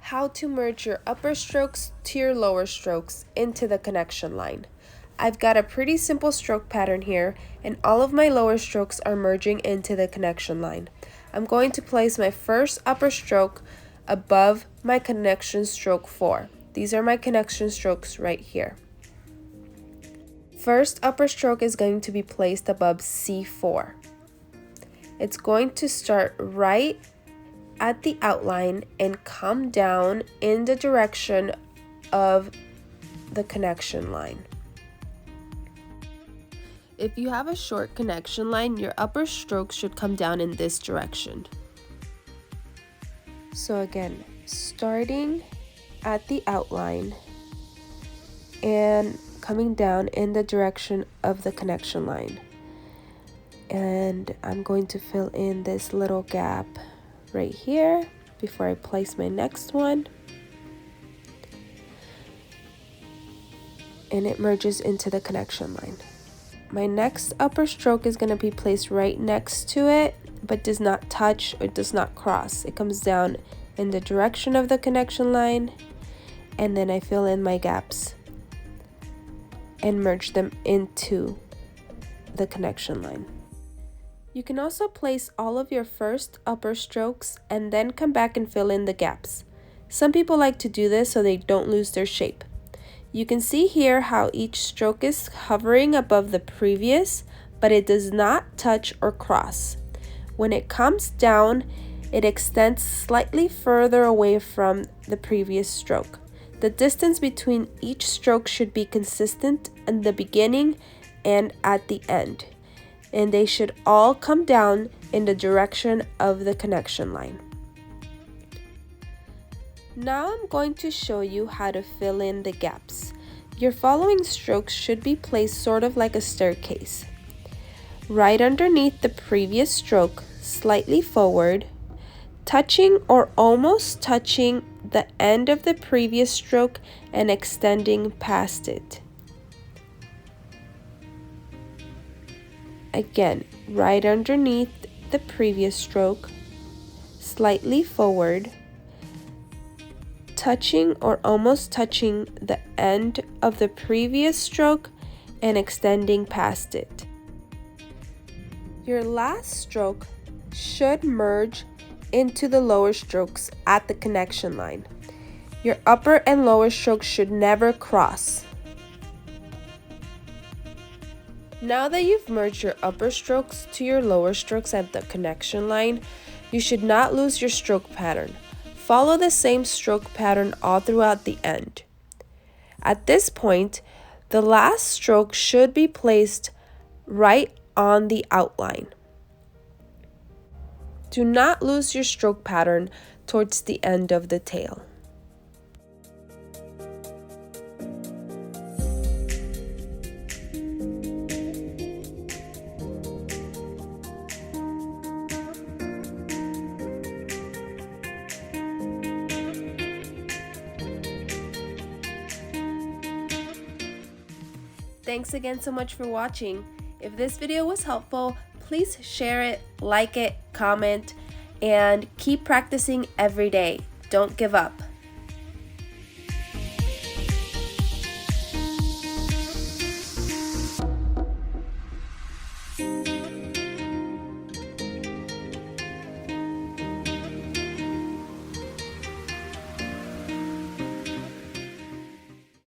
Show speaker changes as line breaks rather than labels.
How to merge your upper strokes to your lower strokes into the connection line. I've got a pretty simple stroke pattern here, and all of my lower strokes are merging into the connection line. I'm going to place my first upper stroke above my connection stroke 4. These are my connection strokes right here. First upper stroke is going to be placed above C4. It's going to start right at the outline and come down in the direction of the connection line. If you have a short connection line, your upper strokes should come down in this direction. So again, starting at the outline and coming down in the direction of the connection line. And I'm going to fill in this little gap right here before I place my next one. And it merges into the connection line. My next upper stroke is going to be placed right next to it, but does not touch or does not cross. It comes down in the direction of the connection line, and then I fill in my gaps and merge them into the connection line. You can also place all of your first upper strokes and then come back and fill in the gaps. Some people like to do this so they don't lose their shape. You can see here how each stroke is hovering above the previous, but it does not touch or cross. When it comes down, it extends slightly further away from the previous stroke. The distance between each stroke should be consistent in the beginning and at the end, and they should all come down in the direction of the connection line. Now I'm going to show you how to fill in the gaps. Your following strokes should be placed sort of like a staircase. Right underneath the previous stroke, slightly forward, touching or almost touching the end of the previous stroke and extending past it. Again, right underneath the previous stroke, slightly forward, touching or almost touching the end of the previous stroke and extending past it. Your last stroke should merge into the lower strokes at the connection line. Your upper and lower strokes should never cross. Now that you've merged your upper strokes to your lower strokes at the connection line, you should not lose your stroke pattern. Follow the same stroke pattern all throughout the end. At this point, the last stroke should be placed right on the outline. Do not lose your stroke pattern towards the end of the tail. Thanks again so much for watching. If this video was helpful, please share it, like it, comment, and keep practicing every day. Don't give up.